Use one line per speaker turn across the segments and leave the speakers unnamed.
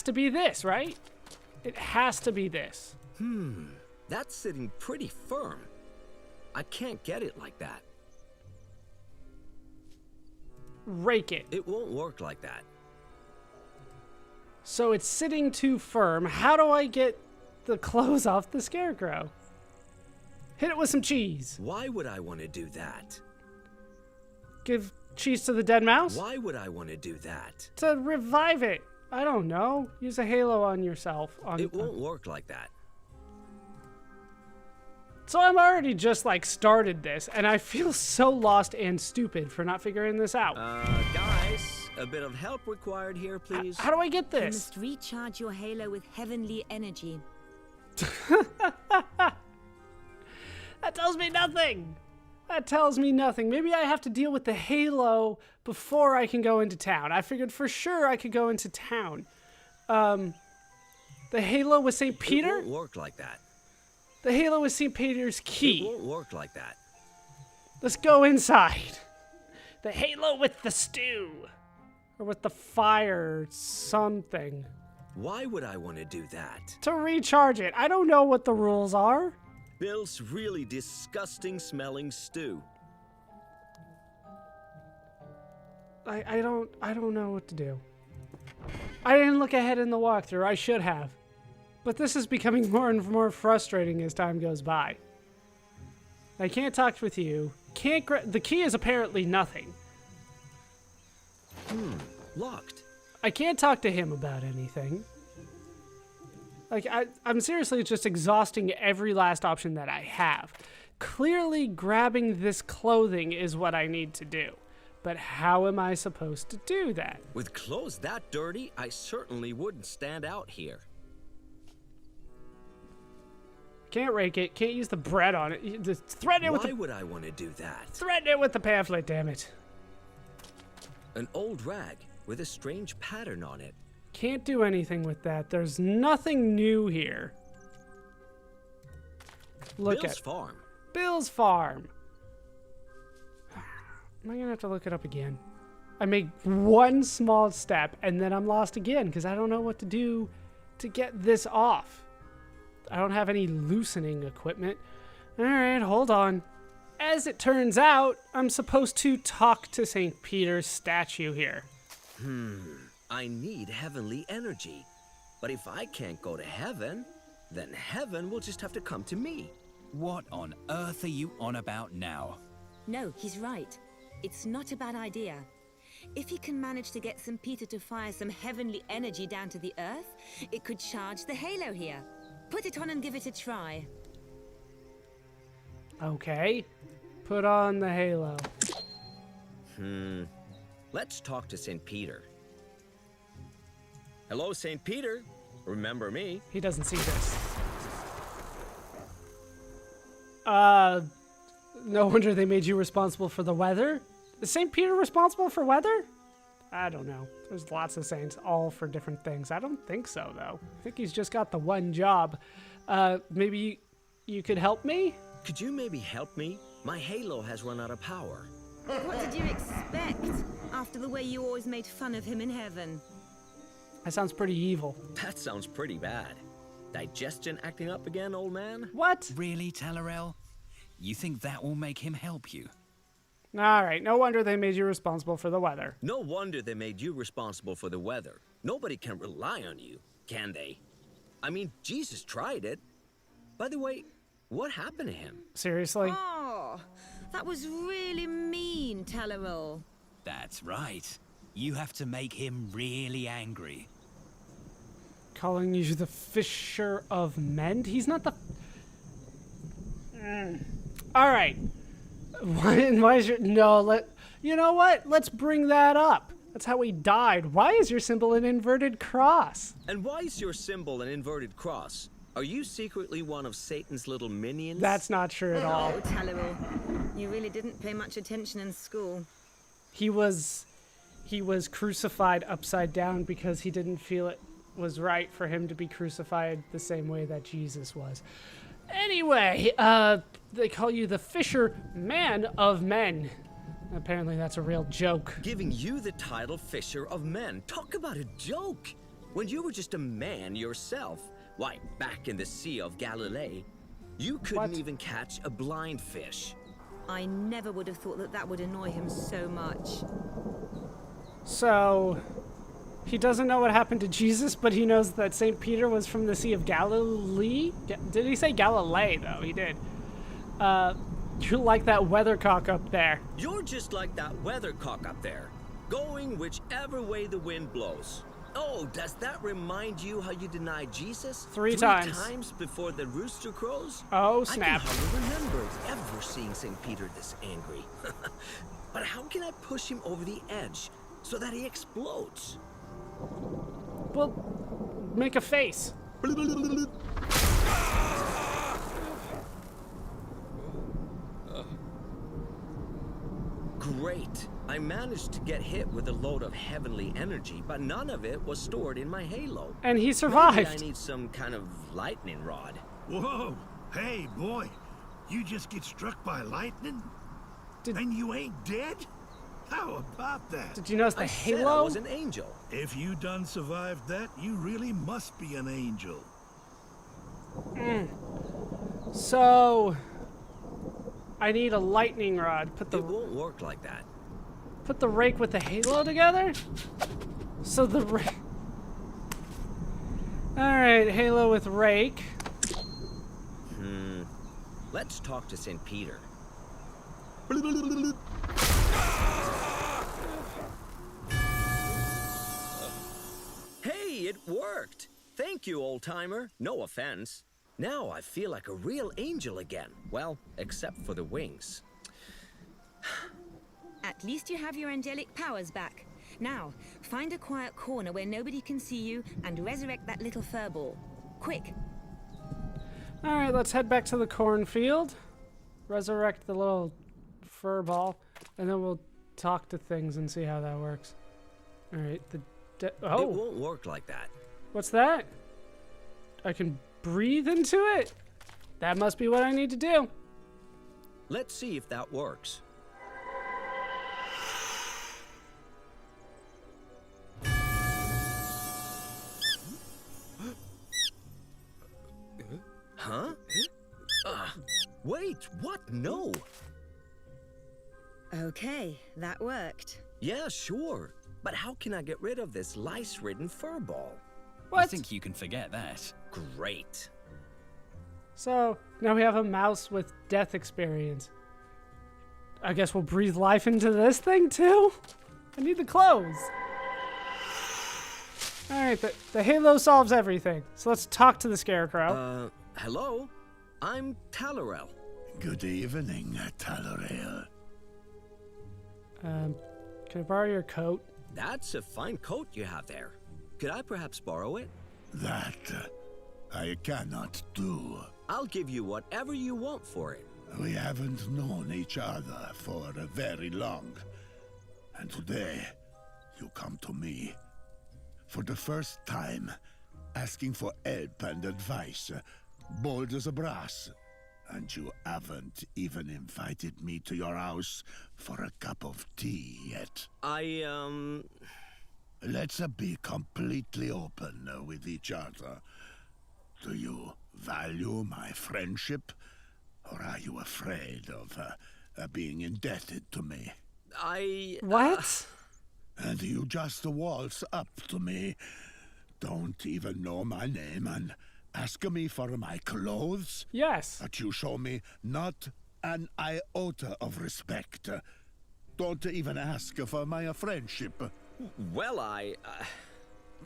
to be this, right? It has to be this.
That's sitting pretty firm. I can't get it like that.
Rake it.
It won't work like that.
So it's sitting too firm. How do I get the clothes off the scarecrow? Hit it with some cheese.
Why would I want to do that?
Give cheese to the dead mouse?
Why would I want to do that?
To revive it. I don't know. Use a halo on yourself.
It won't work like that.
So I'm already just like started this, and I feel so lost and stupid for not figuring this out.
Guys, a bit of help required here, please.
How do I get
You
this?
must recharge your halo with heavenly energy.
That tells me nothing. That tells me nothing. Maybe I have to deal with the halo before I can go into town. I figured for sure I could go into town. The halo with St. Peter?
It won't work like that.
The halo with St. Peter's key.
It won't work like that.
Let's go inside. The halo with the stew. Or with the fire, something.
Why would I want to do that?
To recharge it. I don't know what the rules are.
Bill's really disgusting smelling stew.
I don't know what to do. I didn't look ahead in the walkthrough. I should have. But this is becoming more and more frustrating as time goes by. I can't talk with you. The key is apparently nothing.
Locked.
I can't talk to him about anything. Like, I'm seriously just exhausting every last option that I have. Clearly, grabbing this clothing is what I need to do. But how am I supposed to do that?
With clothes that dirty, I certainly wouldn't stand out here.
Can't rake it. Can't use the bread on it. Just threaten it with
Why would I want to do that?
Threaten it with the pamphlet, damn it.
An old rag with a strange pattern on it.
Can't do anything with that. There's nothing new here. Look
Bill's
at
farm.
Bill's farm. Am I gonna have to look it up again? I make one small step and then I'm lost again because I don't know what to do to get this off. I don't have any loosening equipment. All right, hold on. As it turns out, I'm supposed to talk to St. Peter's statue here.
I need heavenly energy. But if I can't go to heaven, then heaven will just have to come to me.
What on earth are you on about now?
No, he's right. It's not a bad idea. If he can manage to get St. Peter to fire some heavenly energy down to the earth, it could charge the halo here. Put it on and give it a try.
Okay. Put on the halo.
Let's talk to St. Peter. Hello, St. Peter. Remember me?
He doesn't see this. No wonder they made you responsible for the weather. Is St. Peter responsible for weather? I don't know. There's lots of saints, all for different things. I don't think so, though. I think he's just got the one job. Maybe you could help me?
Could you maybe help me? My halo has run out of power.
What did you expect after the way you always made fun of him in heaven?
That sounds pretty evil.
That sounds pretty bad. Digestion acting up again, old man?
What?
Really, Talarel? You think that will make him help you?
All right, no wonder they made you responsible for the weather.
No wonder they made you responsible for the weather. Nobody can rely on you, can they? I mean, Jesus tried it. By the way, what happened to him?
Seriously?
Oh, that was really mean, Talarol.
That's right. You have to make him really angry.
Calling you the Fisher of Men? He's not the... All right. Why is your... No, you know what? Let's bring that up. That's how he died. Why is your symbol an inverted cross?
And why is your symbol an inverted cross? Are you secretly one of Satan's little minions?
That's not true at all.
Oh, Talarol, you really didn't pay much attention in school.
He was crucified upside down because he didn't feel it was right for him to be crucified the same way that Jesus was. Anyway, they call you the Fisher Man of Men. Apparently that's a real joke.
Giving you the title Fisher of Men. Talk about a joke. When you were just a man yourself, why, back in the Sea of Galilee, you couldn't
What?
even catch a blind fish.
I never would have thought that that would annoy him so much.
So, he doesn't know what happened to Jesus, but he knows that St. Peter was from the Sea of Galilee? Did he say Galilee, though? He did. You're like that weathercock up there.
You're just like that weathercock up there, going whichever way the wind blows. Oh, does that remind you how you denied Jesus?
Three times.
3 times before the rooster crows?
Oh, snap.
I can hardly remember ever seeing St. Peter this angry. But how can I push him over the edge so that he explodes?
Well, make a face.
Great. I managed to get hit with a load of heavenly energy, but none of it was stored in my halo.
And he
Maybe I
survived.
need some kind of lightning rod.
Whoa! Hey, boy, you just get struck by lightning?
Did-
And you ain't dead? How about that?
Did you notice the
I said I
halo?
was an angel.
If you done survived that, you really must be an angel.
So, I need a lightning rod.
It won't work like that.
Put the rake with the halo together? So the Alright, halo with rake.
Let's talk to St. Peter. Hey, it worked! Thank you, old-timer. No offense. Now I feel like a real angel again. Well, except for the wings.
At least you have your angelic powers back. Now, find a quiet corner where nobody can see you and resurrect that little furball. Quick!
Alright, let's head back to the cornfield. Resurrect the little fur ball. And then we'll talk to things and see how that works. Alright,
It
oh,
won't work like that.
what's that? I can breathe into it? That must be what I need to do.
Let's see if that works. Huh? Wait, what? No.
Okay, that worked.
Yeah, sure. But how can I get rid of this lice-ridden furball?
What?
I think you can forget that.
Great.
So, now we have a mouse with death experience. I guess we'll breathe life into this thing too? I need the clothes. Alright, the halo solves everything. So let's talk to the scarecrow.
Hello? I'm Talarel.
Good evening, Talarael.
Can I borrow your coat?
That's a fine coat you have there. Could I perhaps borrow it?
That I cannot do.
I'll give you whatever you want for it.
We haven't known each other for very long. And today, you come to me. For the first time, asking for help and advice. Bold as a brass. And you haven't even invited me to your house for a cup of tea yet. Let's be completely open with each other. Do you value my friendship? Or are you afraid of being indebted to me?
What?
And you just waltz up to me, don't even know my name, and ask me for my clothes?
Yes.
But you show me not an iota of respect. Don't even ask for my friendship.
Well,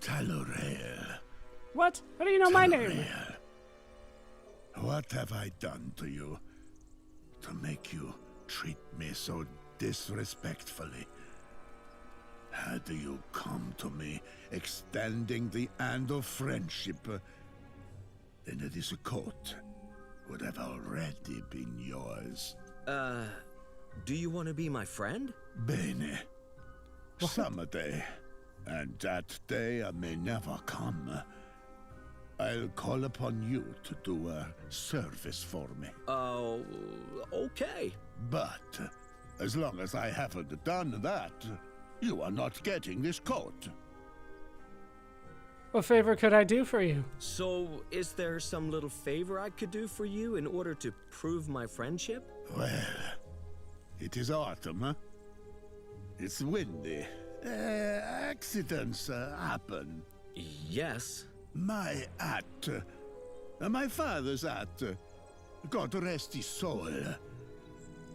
Talarael.
What? How do you know my name?
Talarael. What have I done to you to make you treat me so disrespectfully? How do you come to me extending the hand of friendship? Then this coat would have already been yours.
do you want to be my friend?
Bene. Someday, and that day may never come, I'll call upon you to do a service for me.
Oh, okay.
But as long as I haven't done that, you are not getting this coat.
What favor could I do for you?
So, is there some little favor I could do for you in order to prove my friendship?
Well, it is autumn, huh? It's windy. Accidents happen.
Yes.
My hat, my father's hat, God rest his soul.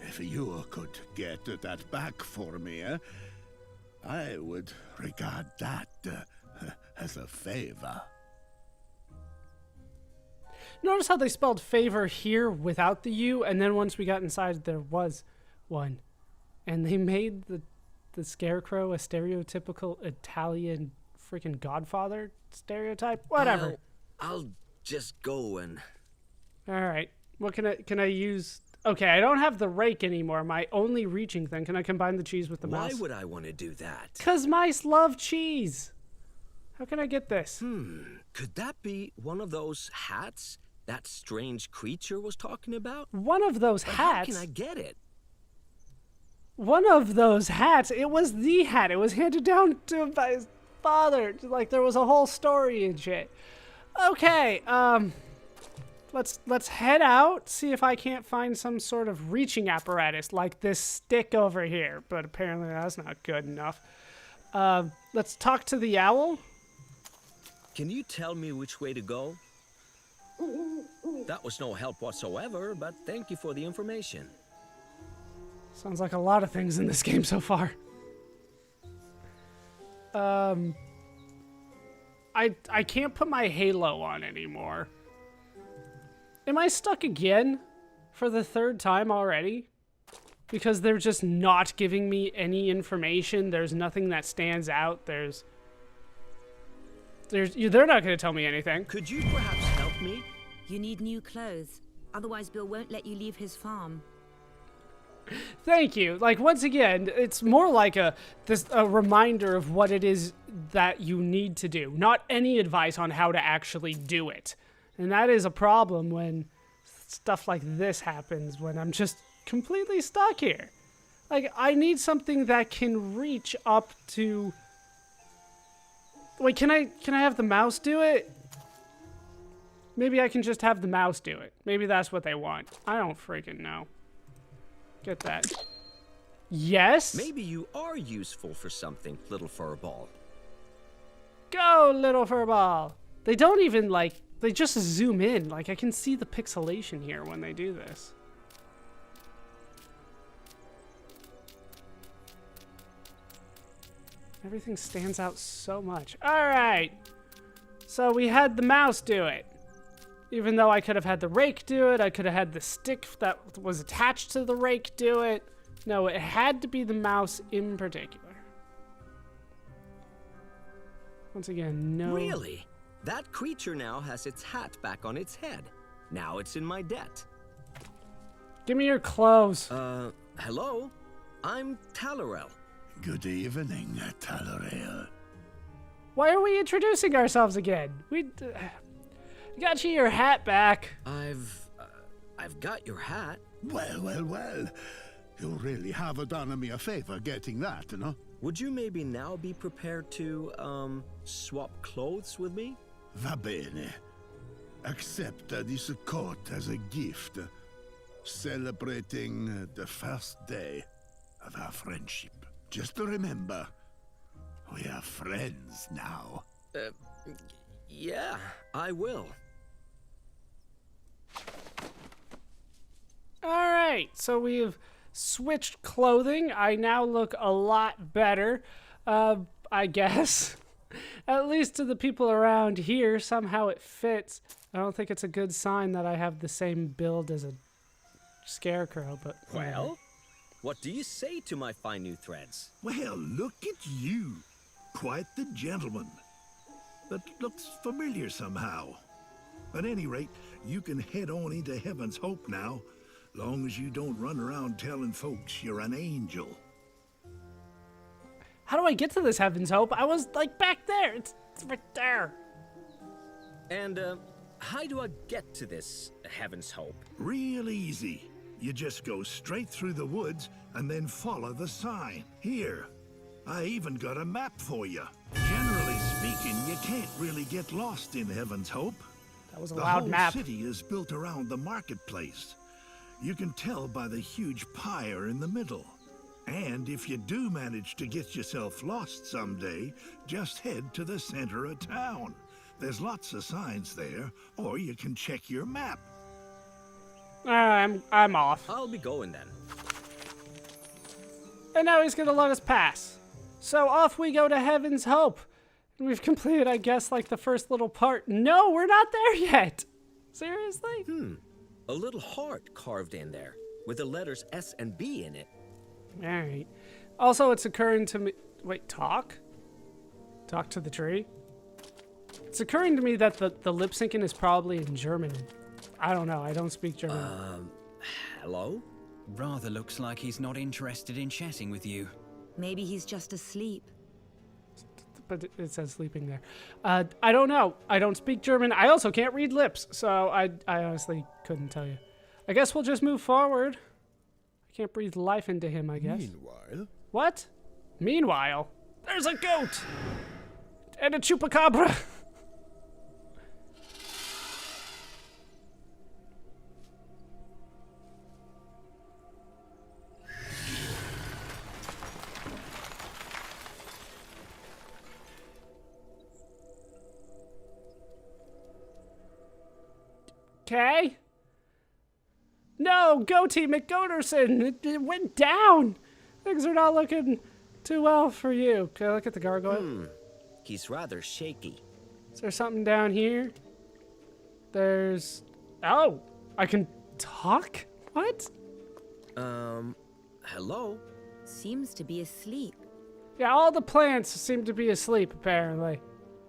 If you could get that back for me, I would regard that as a favor.
Notice how they spelled favor here without the U, and then once we got inside, there was one. And they made the Scarecrow a stereotypical Italian freaking Godfather stereotype. Whatever.
I'll just go and...
All right. What can I use? Okay, I don't have the rake anymore. My only reaching thing. Can I combine the cheese with the mouse?
Why would I want to do that?
'Cause mice love cheese. How can I get this?
Could that be one of those hats that strange creature was talking about?
One of those
But
hats.
how can I get it?
One of those hats. It was the hat. It was handed down to by his father. Like there was a whole story and shit. Okay. Let's head out. See if I can't find some sort of reaching apparatus like this stick over here. But apparently that's not good enough. Let's talk to the owl.
Can you tell me which way to go? That was no help whatsoever, but thank you for the information.
Sounds like a lot of things in this game so far. I can't put my halo on anymore. Am I stuck again for the third time already? Because they're just not giving me any information. There's nothing that stands out. They're not going to tell me anything.
Could you perhaps help me?
You need new clothes. Otherwise, Bill won't let you leave his farm.
Thank you. Like, once again, it's more like a reminder of what it is that you need to do, not any advice on how to actually do it. And that is a problem when stuff like this happens, when I'm just completely stuck here. Like, I need something that can reach up to... Wait, can I have the mouse do it? Maybe I can just have the mouse do it. Maybe that's what they want. I don't freaking know. Get that. Yes?
Maybe you are useful for something, little furball.
Go, little furball. They don't even, like, they just zoom in. Like, I can see the pixelation here when they do this. Everything stands out so much. All right. So we had the mouse do it. Even though I could have had the rake do it, I could have had the stick that was attached to the rake do it. No, it had to be the mouse in particular. Once again, no.
Really? That creature now has its hat back on its head. Now it's in my debt.
Give me your clothes.
Hello? I'm Talarel.
Good evening, Talarel.
Why are we introducing ourselves again? We got you your hat back.
I've got your hat.
Well. You really have done me a favor getting that, no?
Would you maybe now be prepared to, swap clothes with me?
Va bene. Accept this coat as a gift, celebrating the first day of our friendship. Just remember, we are friends now.
Yeah, I will.
Alright, so we've switched clothing. I now look a lot better, I guess. At least to the people around here, somehow it fits. I don't think it's a good sign that I have the same build as a scarecrow, but...
Well, what do you say to my fine new threads?
Well, look at you. Quite the gentleman. That looks familiar somehow. At any rate, you can head on into Heaven's Hope now, long as you don't run around telling folks you're an angel.
How do I get to this Heaven's Hope? I was, like, back there. It's right there.
And, how do I get to this Heaven's Hope?
Real easy. You just go straight through the woods and then follow the sign. Here, I even got a map for you. Generally speaking, you can't really get lost in Heaven's Hope.
That was a
The
loud
whole
map.
city is built around the marketplace. You can tell by the huge pyre in the middle. And if you do manage to get yourself lost someday, just head to the center of town. There's lots of signs there, or you can check your map.
I'm off.
I'll be going then.
And now he's gonna let us pass. So off we go to Heaven's Hope. And we've completed, I guess, like the first little part. No, we're not there yet. Seriously?
A little heart carved in there, with the letters S and B in it.
Alright. Also, it's occurring to me... Wait, talk? Talk to the tree? It's occurring to me that the lip syncing is probably in German. I don't know. I don't speak German.
Hello?
Rather looks like he's not interested in chatting with you.
Maybe he's just asleep.
But it says sleeping there. I don't know. I don't speak German. I also can't read lips, so I honestly couldn't tell you. I guess we'll just move forward. I can't breathe life into him, I guess.
Meanwhile,
What? Meanwhile, there's a goat! And a chupacabra! Okay. No, Goatee McGoderson, it went down. Things are not looking too well for you. Can I look at the gargoyle?
He's rather shaky.
Is there something down here? There's... Oh, I can talk? What?
Hello?
Seems to be asleep.
Yeah, all the plants seem to be asleep, apparently.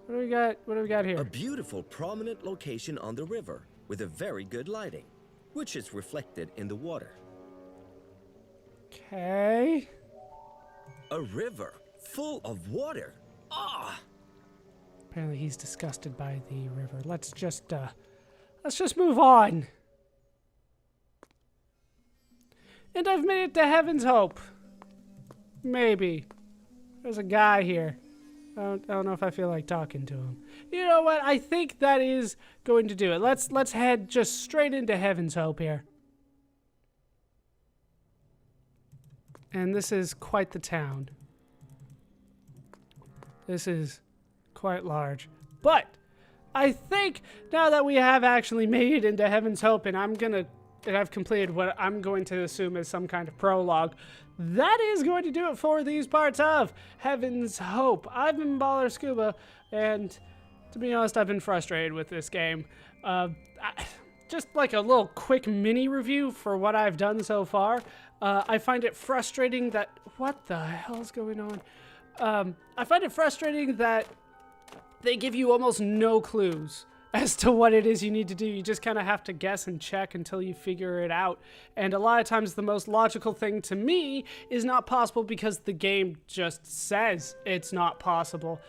What do we got? What do we got
A
here?
beautiful, prominent location on the river, with a very good lighting, which is reflected in the water.
Okay.
A river full of water. Ah!
Apparently he's disgusted by the river. Let's just move on. And I've made it to Heaven's Hope. Maybe. There's a guy here. I don't know if I feel like talking to him. You know what? I think that is going to do it. Let's head just straight into Heaven's Hope here. And this is quite the town. This is quite large. But I think now that we have actually made it into Heaven's Hope and I've completed what I'm going to assume is some kind of prologue, that is going to do it for these parts of Heaven's Hope. I've been Baller Scuba, and to be honest, I've been frustrated with this game. Just like a little quick mini review for what I've done so far. I find it frustrating that... What the hell's going on? I find it frustrating that they give you almost no clues as to what it is you need to do. You just kind of have to guess and check until you figure it out. And a lot of times the most logical thing to me is not possible because the game just says it's not possible.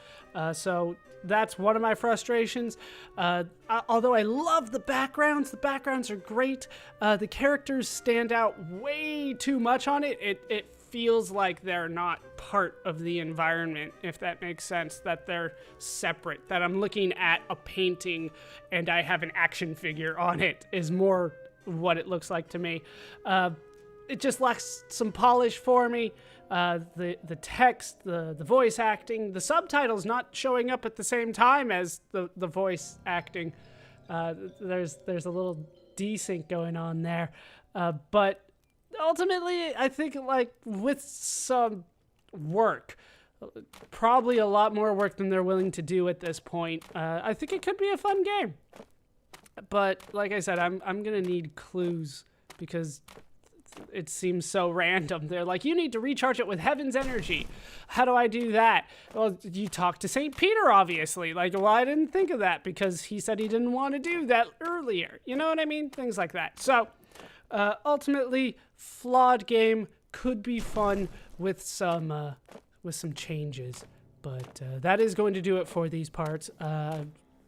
So that's one of my frustrations. Although I love the backgrounds are great. The characters stand out way too much on it. It feels like they're not part of the environment, if that makes sense, that they're separate, that I'm looking at a painting and I have an action figure on it is more what it looks like to me. It just lacks some polish for me. The text, the voice acting, the subtitles not showing up at the same time as the voice acting. There's a little desync going on there. But ultimately, I think like with some work, probably a lot more work than they're willing to do at this point, I think it could be a fun game. But like I said, I'm gonna need clues because it seems so random. They're like, you need to recharge it with heaven's energy. How do I do that? Well, you talk to St. Peter, obviously. Like, well, I didn't think of that because he said he didn't want to do that earlier. You know what I mean? Things like that. So, ultimately, flawed game, could be fun with some changes. But that is going to do it for these parts.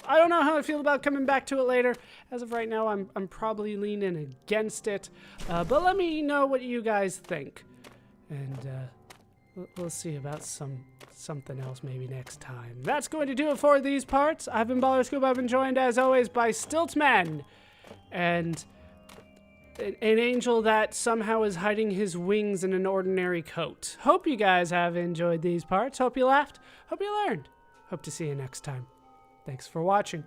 I don't know how I feel about coming back to it later. As of right now, I'm probably leaning against it. But let me know what you guys think. And We'll see about something else maybe next time. That's going to do it for these parts. I've been Baller Scoop. I've been joined as always by Stiltman and an angel that somehow is hiding his wings in an ordinary coat. Hope you guys have enjoyed these parts. Hope you laughed. Hope you learned. Hope to see you next time. Thanks for watching.